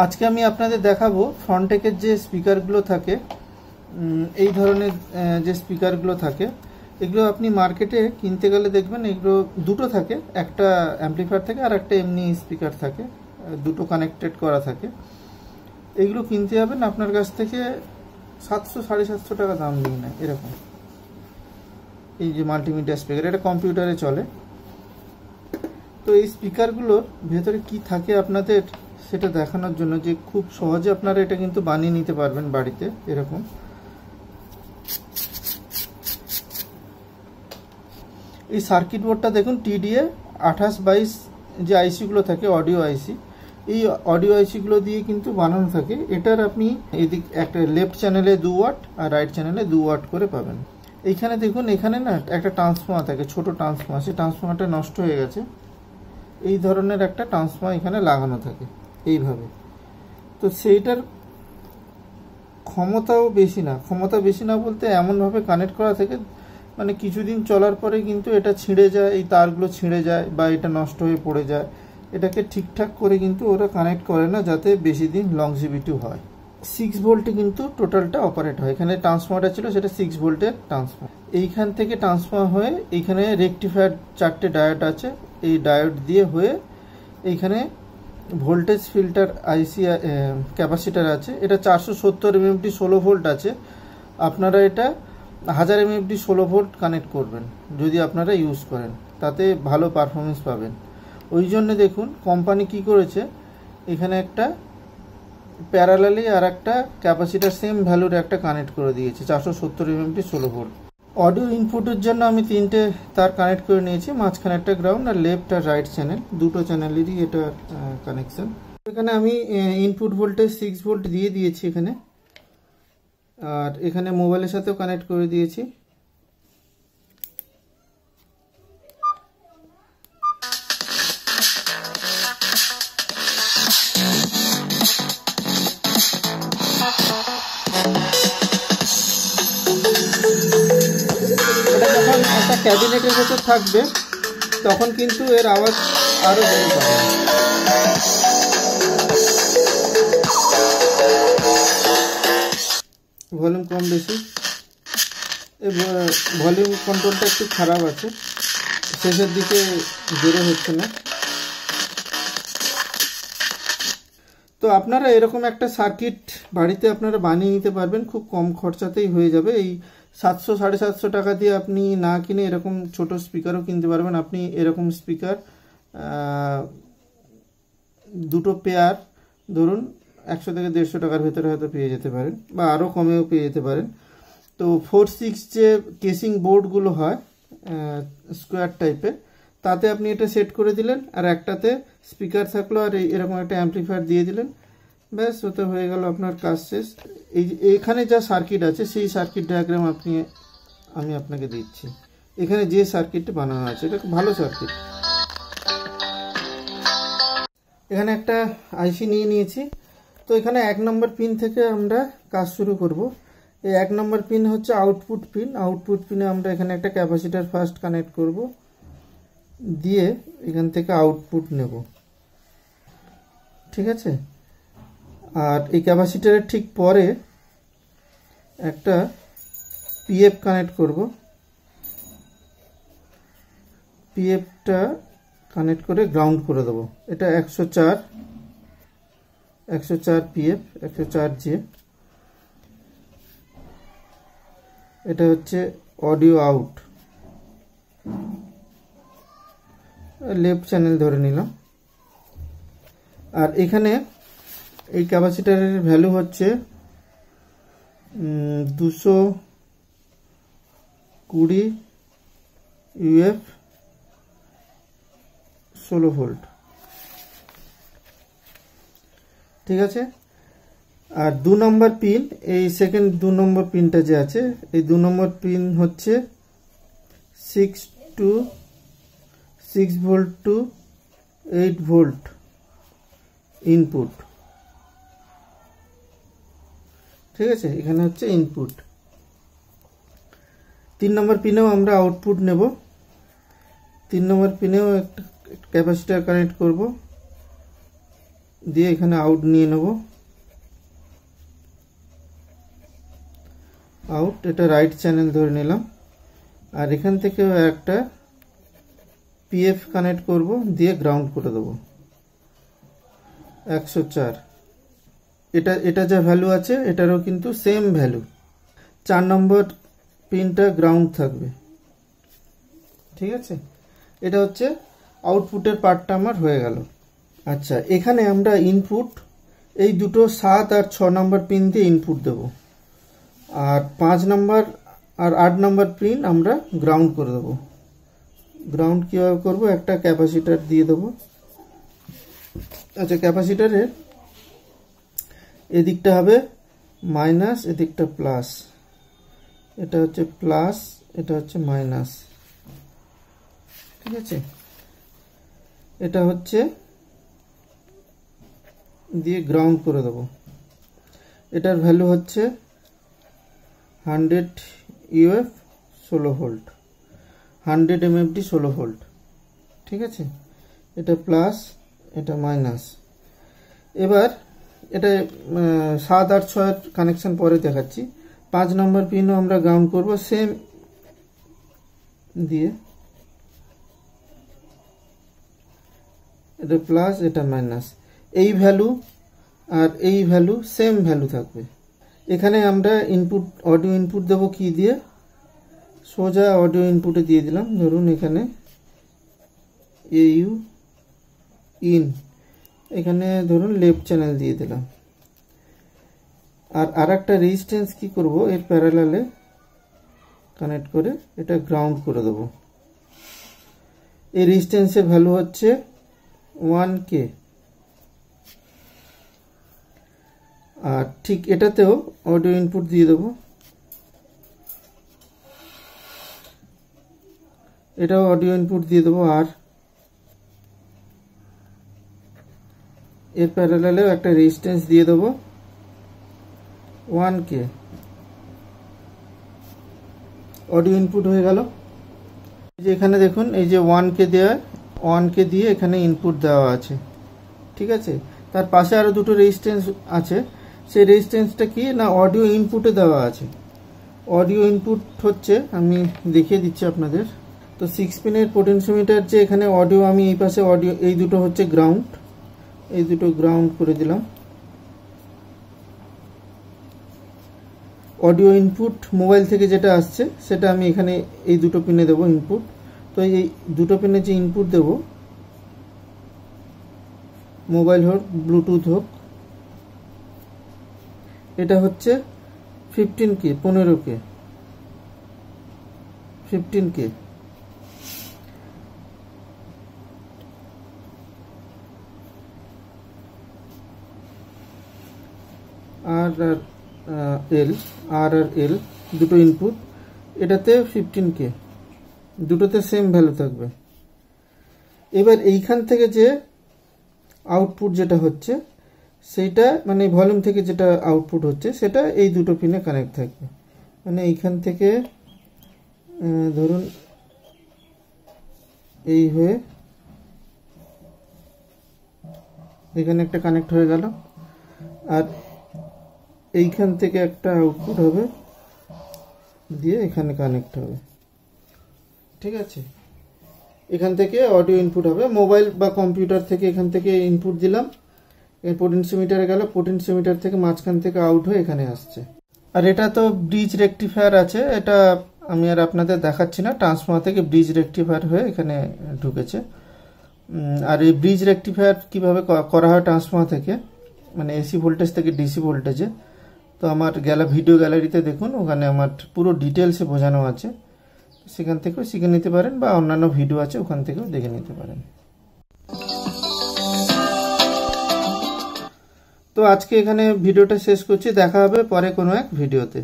আজকে আমি আপনাদের দেখাবো ফ্রন্টেকের যে স্পিকারগুলো থাকে, এই ধরনের যে স্পিকারগুলো থাকে, এগুলো আপনি মার্কেটে কিনতে গেলে দেখবেন এগুলো দুটো থাকে, একটা অ্যাম্পলিফায়ার থাকে আর একটা এমনি স্পিকার থাকে, দুটো কানেক্টেড করা থাকে। এইগুলো কিনতে যাবেন আপনার কাছ থেকে 700-750 টাকা দাম নিয়ে নেয় এরকম। এই যে মাল্টিমিডিয়া স্পিকার, এটা কম্পিউটারে চলে। তো এই স্পিকারগুলোর ভেতরে কি থাকে আপনাদের সেটা দেখানোর জন্য, যে খুব সহজে আপনারা এটা কিন্তু বানিয়ে নিতে পারবেন বাড়িতে এরকম। এই সার্কিট বোর্ডটা দেখুন, TDA 2822 যে আইসিগুলো থাকে, অডিও আইসি, এই অডিও আইসিগুলো দিয়ে কিন্তু বানানো থাকে। এটার আপনি এদিক একটা লেফট চ্যানেলে 2 ওয়াট আর রাইট চ্যানেলে 2 ওয়াট করে পাবেন। এইখানে দেখুন, এখানে না একটা ট্রান্সফর্মার থাকে, ছোট ট্রান্সফর্মার, সেই ট্রান্সফর্মারটা নষ্ট হয়ে গেছে। এই ধরনের একটা ট্রান্সফর্মার এখানে লাগানো থাকে এইভাবে। তো সেইটার ক্ষমতা বেশি না বলতে এমনভাবে কানেক্ট করা থাকে, মানে কিছুদিন চলার পরে কিন্তু এটা ছিঁড়ে যায়, এই তারগুলো ছিঁড়ে যায় বা এটা নষ্ট হয়ে পড়ে যায়। এটাকে ঠিকঠাক করে কিন্তু ওরা কানেক্ট করে না, যাতে বেশি দিন লংজিভিটি হয়। 6 ভোল্টে কিন্তু টোটালটা অপারেট হয়। এখানে ট্রান্সফর্মারটা ছিল, সেটা 6 ভোল্টের ট্রান্সফর্মার। এইখান থেকে ট্রান্সফর্মার হয়ে এইখানে রেকটিফায়ার 4টে ডায়োড আছে, এই ডায়োড দিয়ে হয়ে এইখানে ভোল্টেজ ফিল্টার আইসি ক্যাপাসিটার আছে। এটা 470 এমএমটি 16 ভোল্ট আছে। আপনারা এটা 1000 এমএমটি 16 ভোল্ট কানেক্ট করবেন যদি আপনারা ইউজ করেন, তাতে ভালো পারফরমেন্স পাবেন। ওই জন্য দেখুন কোম্পানি কি করেছে, এখানে একটা প্যারালালি আর একটা ক্যাপাসিটার সেম ভ্যালুর একটা কানেক্ট করে দিয়েছে, 470 এমএমটি 16 ভোল্ট। অডিও ইনপুটের জন্য আমি 3টে তার কানেক্ট করে নিয়েছি, মাঝখানে একটা গ্রাউন্ড আর লেফট আর রাইট চ্যানেল, দুটো চ্যানেলেরই এটা কানেকশন। এখানে আমি ইনপুট ভোল্টেজ 6 ভোল্ট দিয়ে দিয়েছি এখানে, আর এখানে মোবাইলের সাথেও কানেক্ট করে দিয়েছি। এটা যখন একটা ক্যাবিনেটের ভেতর থাকবে তখন কিন্তু এর আওয়াজ আরো বেড়ে যাবে। ভলিউম কম বেশি, এই ভলিউম কন্ট্রোলটা একটু খারাপ আছে, শেষের দিকে জোরে হচ্ছে না। তো আপনারা এরকম একটা সার্কিট বাড়িতে আপনারা বানিয়ে নিতে পারবেন, খুব কম খরচাতেই হয়ে যাবে। এই 700-750 টাকা দিয়ে আপনি না কিনে এরকম ছোট স্পিকারও কিনতে পারবেন। আপনি এরকম স্পিকার দুটো পেয়ার ধরুন 100 থেকে 150 টাকার ভেতরে হয়তো পেয়ে যেতে পারেন, বা আরও কমেও পেয়ে যেতে পারেন। তো 4-6 যে কেসিং বোর্ডগুলো হয় স্কোয়ার টাইপের, তাতে আপনি এটা সেট করে দিলেন, আর একটাতে স্পিকার থাকলো আর এরকম একটা অ্যাম্পলিফায়ার দিয়ে দিলেন, ব্যাস ওতে হয়ে গেল আপনার কাজ শেষ। এখানে যা সার্কিট আছে সেই সার্কিট ডায়াগ্রাম আমি আপনাকে দিচ্ছি। এখানে যে সার্কিটটা বানানো আছে এটা খুব ভালো সার্কিট। এখানে একটা আইসি নিয়ে নিয়েছি। তো এখানে 1 নম্বর পিন থেকে আমরা কাজ শুরু করব। এই 1 নম্বর পিন হচ্ছে আউটপুট পিন। আউটপুট পিনে আমরা এখানে একটা ক্যাপাসিটার ফার্স্ট কানেক্ট করব, দিয়ে এখান থেকে আউটপুট নেব, ঠিক আছে। আর এই ক্যাপাসিটারের ঠিক পরে একটা পিএফ কানেক্ট করব। পিএফটা কানেক্ট করে গ্রাউন্ড করে দেবো। এটা 104 পিএফ, 104 জে। এটা হচ্ছে অডিও আউট, লেফট চ্যানেল ধরে নিলাম। আর এখানে এই ক্যাপাসিটারের ভ্যালু হচ্ছে 220 ইউএফ 16 ভোল্ট, ঠিক আছে। আর 2 নম্বর পিন, এই সেকেন্ড 2 নম্বর পিনটা যে আছে, এই 2 নম্বর পিন হচ্ছে 6 ভোল্ট টু 8 ভোল্ট ইনপুট, ঠিক আছে। এখানে হচ্ছে ইনপুট। 3 নম্বর পিনেও আমরা আউটপুট নেব। 3 নম্বর পিনেও একটা ক্যাপাসিটার কানেক্ট করব, দিয়ে এখানে আউট নিয়ে নেব, আউট, এটা রাইট চ্যানেল ধরে নিলাম। আর এখান থেকে একটা পিএফ কানেক্ট করব, দিয়ে গ্রাউন্ড করে দেবো 104। এটা যা ভ্যালু আছে এটারও কিন্তু সেম ভ্যালু। 4 নম্বর পিনটা গ্রাউন্ড থাকবে, ঠিক আছে। এটা হচ্ছে আউটপুটের পার্টটা আমার হয়ে গেল। আচ্ছা, এখানে আমরা ইনপুট এই দুটো 7 আর 6 নম্বর পিন দিয়ে ইনপুট দেব, আর 5 নম্বর আর 8 নম্বর পিন আমরা গ্রাউন্ড করে দেব। গ্রাউন্ড কীভাবে করব, একটা ক্যাপাসিটার দিয়ে দেবো। আচ্ছা, ক্যাপাসিটারের এদিকটা হবে মাইনাস, এদিকটা প্লাস, এটা হচ্ছে প্লাস, এটা হচ্ছে মাইনাস, ঠিক আছে। এটা হচ্ছে দিয়ে গ্রাউন্ড করে দেব। এটার ভ্যালু হচ্ছে 100 ইউএফ 16 ভোল্ট, 100 এমএফডি 16 ভোল্ট, ঠিক আছে। এটা প্লাস, এটা মাইনাস। এবার এটা 7 আর 6 কানেকশন পরে দেখাচ্ছি। 5 নম্বর পিনও আমরা গ্রাউন্ড করব সেম দিয়ে, এটা প্লাস, এটা মাইনাস। এই ভ্যালু আর এই ভ্যালু সেম ভ্যালু থাকবে। এখানে আমরা ইনপুট, অডিও ইনপুট দেবো কি দিয়ে, সোজা অডিও ইনপুটে দিয়ে দিলাম। ধরুন এখানে AU ইন, এখানে ধরুন লেফট চ্যানেল দিয়ে দিলাম। আর একটা রেজিস্ট্যান্স কি করব, এর প্যারালালে কানেক্ট করে এটা গ্রাউন্ড করে দেব। এই রেজিস্ট্যান্সের ভ্যালু হচ্ছে 1K। আর ঠিক এটাতেও অডিও ইনপুট দিয়ে দেবো, এটাও অডিও ইনপুট দিয়ে দেবো। আর এর প্যারালালেও একটা রেজিস্ট্যান্স দিয়ে দেবো 1K। অডিও ইনপুট হয়ে গেল। এই যে এখানে দেখুন, এই যে 1K দেওয়া, 1K দিয়ে এখানে ইনপুট দেওয়া আছে, ঠিক আছে। তার পাশে আরো দুটো রেজিস্ট্যান্স আছে, সেই রেজিস্ট্যান্সটা কি না অডিও ইনপুটে দেওয়া আছে। অডিও ইনপুট হচ্ছে, আমি দেখিয়ে দিচ্ছি আপনাদের। তো 6 পিনের পোটেনশিওমিটার যে এখানে অডিও, আমি এই পাশে অডিও, এই দুটো হচ্ছে গ্রাউন্ড, এই দুটো গ্রাউন্ড করে দিলাম। অডিও ইনপুট মোবাইল থেকে যেটা আসছে সেটা আমি এখানে এই দুটো পিনে দেবো ইনপুট। তো এই দুটো পিনে যে ইনপুট দেব, মোবাইল হোক ব্লুটুথ হোক, এটা হচ্ছে 15K, 15K। আর এল দুটো ইনপুট, এটাতে 15K, দুটোতে সেম ভ্যালু থাকবে। এবার এইখান থেকে যে আউটপুট যেটা হচ্ছে সেইটা, মানে ভলিউম থেকে যেটা আউটপুট হচ্ছে সেটা এই দুটো পিনে কানেক্ট থাকবে। মানে এইখান থেকে ধরুন এই হয়ে এখানে একটা কানেক্ট হয়ে গেল, আর এইখান থেকে একটা আউটপুট হবে, দিয়ে এখানে কানেক্ট হবে, ঠিক আছে। এখান থেকে অডিও ইনপুট হবে, মোবাইল বা কম্পিউটার থেকে এখান থেকে ইনপুট দিলাম, পোটেনশিওমিটারে গেল, পোটেনশিওমিটার থেকে মাঝখান থেকে আউট হয়ে এখানে আসছে। আর এটা তো ব্রিজ রেকটিফায়ার আছে, এটা আমি আর আপনাদের দেখাচ্ছি না। ট্রান্সফর্মার থেকে ব্রিজ রেকটিফায়ার হয়ে এখানে ঢুকেছে। আর এই ব্রিজ রেকটিফায়ার কিভাবে করা হয় ট্রান্সফর্মার থেকে, মানে এসি ভোল্টেজ থেকে ডিসি ভোল্টেজে, তো আমার ভিডিও গ্যালারিতে দেখুন, ওখানে আমার পুরো ডিটেলসে বোঝানো আছে, সেখান থেকেও শিখে নিতে পারেন, বা অন্যান্য ভিডিও আছে ওখান থেকেও দেখে নিতে পারেন। তো আজকে এখানে ভিডিওটা শেষ করছি, দেখা হবে পরে কোনো এক ভিডিওতে।